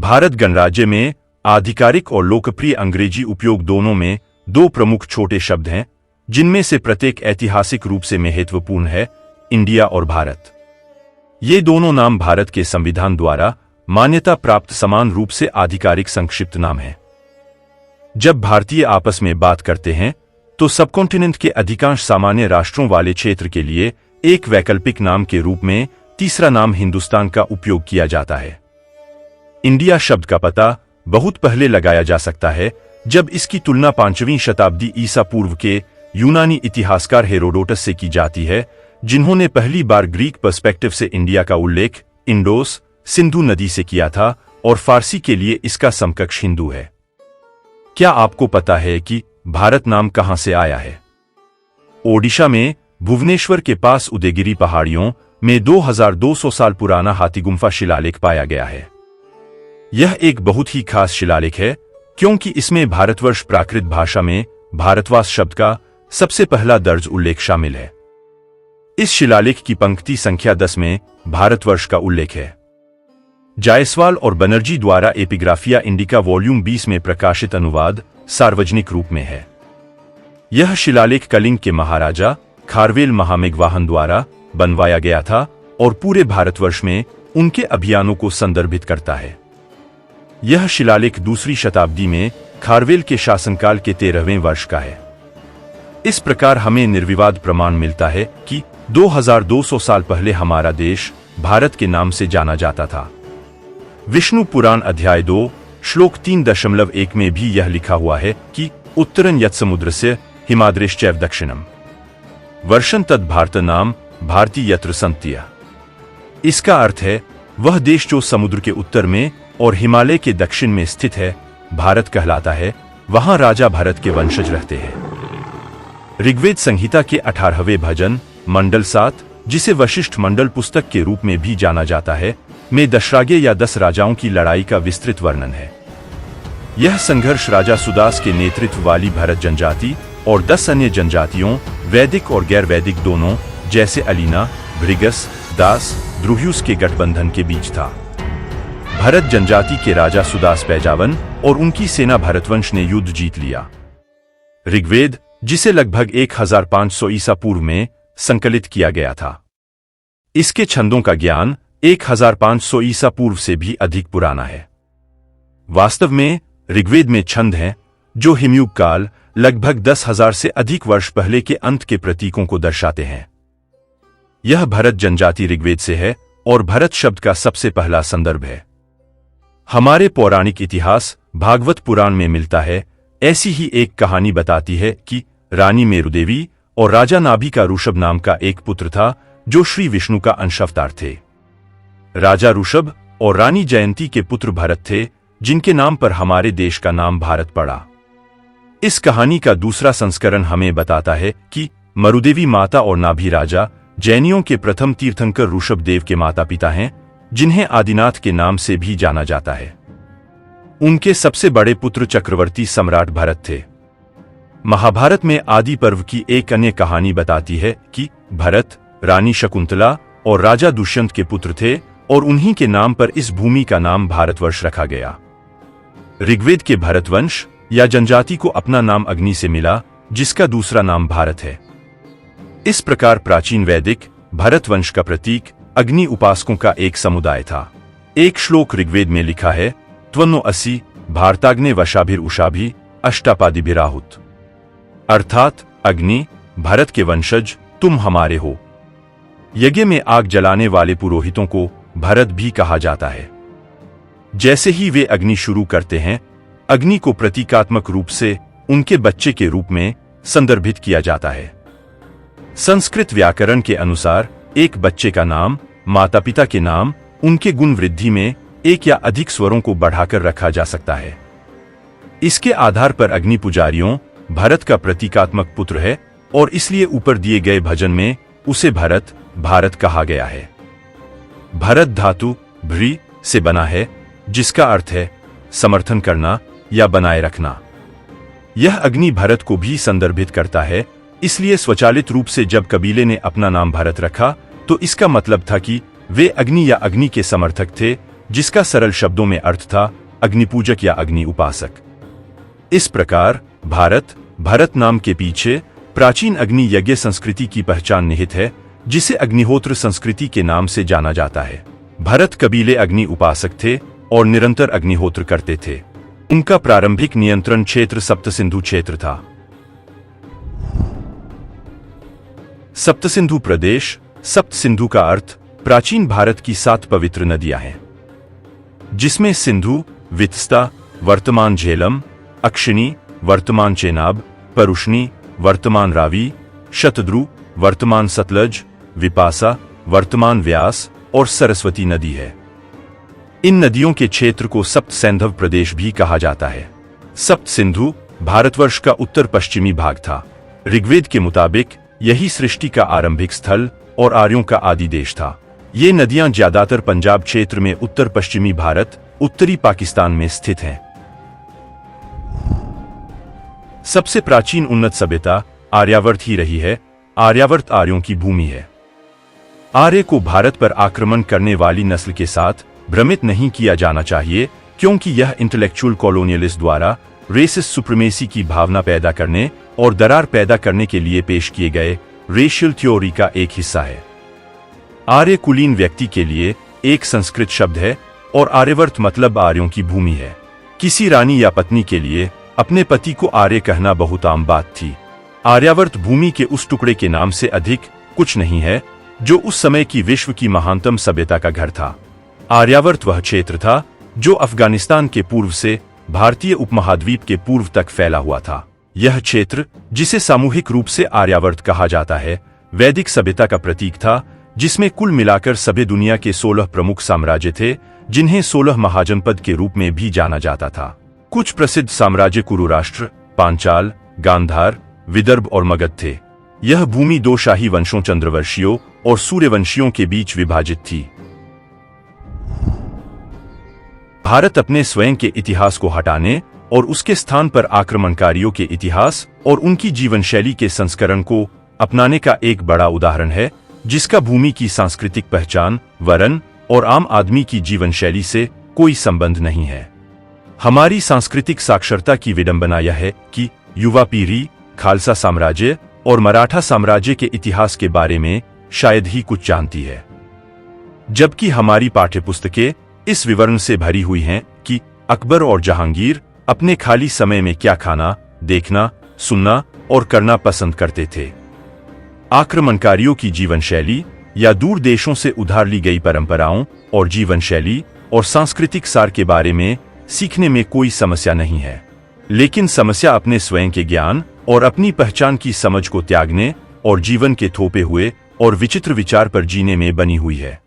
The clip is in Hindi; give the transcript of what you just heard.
भारत गणराज्य में आधिकारिक और लोकप्रिय अंग्रेजी उपयोग दोनों में दो प्रमुख छोटे शब्द हैं, जिनमें से प्रत्येक ऐतिहासिक रूप से महत्वपूर्ण है, इंडिया और भारत। ये दोनों नाम भारत के संविधान द्वारा मान्यता प्राप्त समान रूप से आधिकारिक संक्षिप्त नाम हैं। जब भारतीय आपस में बात करते हैं तो सबकॉन्टिनेंट के अधिकांश सामान्य राष्ट्रों वाले क्षेत्र के लिए एक वैकल्पिक नाम के रूप में तीसरा नाम हिंदुस्तान का उपयोग किया जाता है। इंडिया शब्द का पता बहुत पहले लगाया जा सकता है, जब इसकी तुलना 5वीं शताब्दी ईसा पूर्व के यूनानी इतिहासकार हेरोडोटस से की जाती है, जिन्होंने पहली बार ग्रीक पर्सपेक्टिव से इंडिया का उल्लेख इंडोस सिंधु नदी से किया था और फारसी के लिए इसका समकक्ष हिंदू है। क्या आपको पता है कि भारत नाम कहां से आया है? ओडिशा में भुवनेश्वर के पास उदयगिरी पहाड़ियों में 2200 साल पुराना हाथीगुम्फा शिलालेख पाया गया है। यह एक बहुत ही खास शिलालेख है, क्योंकि इसमें भारतवर्ष प्राकृत भाषा में भारतवास शब्द का सबसे पहला दर्ज उल्लेख शामिल है। इस शिलालेख की पंक्ति संख्या 10 में भारतवर्ष का उल्लेख है। जायसवाल और बनर्जी द्वारा एपिग्राफिया इंडिका वॉल्यूम 20 में प्रकाशित अनुवाद सार्वजनिक रूप में है। यह शिलालेख कलिंग के महाराजा खारवेल महामेघवाहन द्वारा बनवाया गया था और पूरे भारतवर्ष में उनके अभियानों को संदर्भित करता है। यह शिलालेख दूसरी शताब्दी में खारवेल के शासनकाल के 13वें वर्ष का है। इस प्रकार हमें निर्विवाद प्रमाण मिलता है कि 2200 साल पहले हमारा देश भारत के नाम से जाना जाता था। विष्णु पुराण अध्याय 2 श्लोक 3.1 में भी यह लिखा हुआ है कि उत्तरन यत् समुद्रस्य हिमाद्रेश्चैव दक्षिणम वर्षं तद भारत नाम भारती यत्र संत्य। इसका अर्थ है वह देश जो समुद्र के उत्तर में और हिमालय के दक्षिण में स्थित है, भारत कहलाता है। वहां राजा भरत के वंशज रहते हैं। ऋग्वेद संहिता के 18वें भजन मंडल 7, जिसे वशिष्ठ मंडल पुस्तक के रूप में भी जाना जाता है, में दशरागे या 10 राजाओं की लड़ाई का विस्तृत वर्णन है। यह संघर्ष राजा सुदास के नेतृत्व वाली भरत जनजाति और 10 अन्य जनजातियों, वैदिक और गैर वैदिक दोनों, जैसे अलीना, भृगस, दास, द्रुह्युस के गठबंधन के बीच था। भरत जनजाति के राजा सुदास पैजावन और उनकी सेना भरतवंश ने युद्ध जीत लिया। ऋग्वेद, जिसे लगभग 1500 ईसा पूर्व में संकलित किया गया था, इसके छंदों का ज्ञान 1500 ईसा पूर्व से भी अधिक पुराना है। वास्तव में ऋग्वेद में छंद हैं जो हिमयुग काल लगभग 10,000 से अधिक वर्ष पहले के अंत के प्रतीकों को दर्शाते हैं। यह भरत जनजाति ऋग्वेद से है और भरत शब्द का सबसे पहला संदर्भ है। हमारे पौराणिक इतिहास भागवत पुराण में मिलता है। ऐसी ही एक कहानी बताती है कि रानी मेरुदेवी और राजा नाभि का ऋषभ नाम का एक पुत्र था, जो श्री विष्णु का अंश अवतार थे। राजा ऋषभ और रानी जयंती के पुत्र भरत थे, जिनके नाम पर हमारे देश का नाम भारत पड़ा। इस कहानी का दूसरा संस्करण हमें बताता है कि मरुदेवी माता और नाभि राजा जैनियों के प्रथम तीर्थंकर ऋषभ देव के माता पिता हैं, जिन्हें आदिनाथ के नाम से भी जाना जाता है। उनके सबसे बड़े पुत्र चक्रवर्ती सम्राट भरत थे। महाभारत में आदि पर्व की एक अन्य कहानी बताती है कि भरत, रानी शकुंतला और राजा दुष्यंत के पुत्र थे और उन्हीं के नाम पर इस भूमि का नाम भारतवर्ष रखा गया। ऋग्वेद के भरतवंश या जनजाति को अपना नाम अग्नि से मिला, जिसका दूसरा नाम भारत है। इस प्रकार प्राचीन वैदिक भरतवंश का प्रतीक अग्नि उपासकों का एक समुदाय था। एक श्लोक ऋग्वेद में लिखा है, त्वन्नो असि भारताग्ने वशाभिर उषाभि अष्टापादिभिराहुत, अर्थात अग्नि, भरत के वंशज, तुम हमारे हो। यज्ञ में आग जलाने वाले पुरोहितों को भरत भी कहा जाता है। जैसे ही वे अग्नि शुरू करते हैं, अग्नि को प्रतीकात्मक रूप से उनके बच्चे के रूप में संदर्भित किया जाता है। संस्कृत व्याकरण के अनुसार एक बच्चे का नाम माता पिता के नाम उनके गुण वृद्धि में एक या अधिक स्वरों को बढ़ाकर रखा जा सकता है। इसके आधार पर अग्नि पुजारियों भरत का प्रतीकात्मक पुत्र है और इसलिए ऊपर दिए गए भजन में उसे भरत, भारत कहा गया है। भरत धातु भ्री से बना है, जिसका अर्थ है समर्थन करना या बनाए रखना। यह अग्नि भरत को भी संदर्भित करता है, इसलिए स्वचालित रूप से जब कबीले ने अपना नाम भरत रखा तो इसका मतलब था कि वे अग्नि या अग्नि के समर्थक थे जिसका सरल शब्दों में अर्थ था अग्निपूजक या अग्नि उपासक। इस प्रकार भारत, भरत नाम के पीछे प्राचीन अग्नि यज्ञ संस्कृति की पहचान निहित है, जिसे अग्निहोत्र संस्कृति के नाम से जाना जाता है। भरत कबीले अग्नि उपासक थे और निरंतर अग्निहोत्र करते थे। उनका प्रारंभिक नियंत्रण क्षेत्र सप्तसिंधु क्षेत्र था। सप्तसिंधु प्रदेश, सप्त सिंधु का अर्थ प्राचीन भारत की 7 पवित्र नदियां हैं, जिसमें सिंधु, वित्स्ता, वर्तमान झेलम, अक्षिणी, वर्तमान चेनाब, परुष्णी, वर्तमान रावी, शतद्रु, वर्तमान सतलज, विपासा, वर्तमान व्यास और सरस्वती नदी है। इन नदियों के क्षेत्र को सप्त सैंधव प्रदेश भी कहा जाता है। सप्त सिंधु भारतवर्ष का उत्तर पश्चिमी भाग था। ऋग्वेद के मुताबिक यही सृष्टि का आरंभिक स्थल और आर्यों का आदि देश था। ये नदियां ज्यादातर पंजाब क्षेत्र में उत्तर पश्चिमी भारत, उत्तरी पाकिस्तान में स्थित हैं। सबसे प्राचीन उन्नत सभ्यता आर्यावर्त ही रही है। आर्यावर्त आर्यों की भूमि है। आर्य को भारत पर आक्रमण करने वाली नस्ल के साथ भ्रमित नहीं किया जाना चाहिए, क्योंकि यह इंटेलेक्चुअल कॉलोनियलिस्ट द्वारा रेसिस्ट सुप्रीमेसी की भावना पैदा करने और दरार पैदा करने के लिए पेश किए गए रेशियल थ्योरी का एक हिस्सा है। आर्य कुलीन व्यक्ति के लिए एक संस्कृत शब्द है और आर्यवर्त मतलब आर्यों की भूमि है। किसी रानी या पत्नी के लिए अपने पति को आर्य कहना बहुत आम बात थी। आर्यावर्त भूमि के उस टुकड़े के नाम से अधिक कुछ नहीं है जो उस समय की विश्व की महानतम सभ्यता का घर था। आर्यावर्त वह क्षेत्र था जो अफगानिस्तान के पूर्व से भारतीय उपमहाद्वीप के पूर्व तक फैला हुआ था। यह क्षेत्र, जिसे सामूहिक रूप से आर्यावर्त कहा जाता है, वैदिक सभ्यता का प्रतीक था, जिसमें कुल मिलाकर सभ्य दुनिया के 16 प्रमुख साम्राज्य थे, जिन्हें 16 महाजनपद के रूप में भी जाना जाता था। कुछ प्रसिद्ध साम्राज्य कुरु राष्ट्र, पांचाल, गांधार, विदर्भ और मगध थे। यह भूमि 2 शाही वंशों चंद्रवंशियों और सूर्यवंशियों के बीच विभाजित थी। भारत अपने स्वयं के इतिहास को हटाने और उसके स्थान पर आक्रमणकारियों के इतिहास और उनकी जीवनशैली के संस्करण को अपनाने का एक बड़ा उदाहरण है, जिसका भूमि की सांस्कृतिक पहचान, वरन और आम आदमी की जीवनशैली से कोई संबंध नहीं है। हमारी सांस्कृतिक साक्षरता की विडंबना यह है कि युवा पीढ़ी खालसा साम्राज्य और मराठा साम्राज्य के इतिहास के बारे में शायद ही कुछ जानती है, जबकि हमारी पाठ्यपुस्तकें इस विवरण से भरी हुई हैं कि अकबर और जहांगीर अपने खाली समय में क्या खाना, देखना, सुनना और करना पसंद करते थे। आक्रमणकारियों की जीवनशैली या दूर देशों से उधार ली गई परंपराओं और जीवनशैली और सांस्कृतिक सार के बारे में सीखने में कोई समस्या नहीं है, लेकिन समस्या अपने स्वयं के ज्ञान और अपनी पहचान की समझ को त्यागने और जीवन के थोपे हुए और विचित्र विचार पर जीने में बनी हुई है।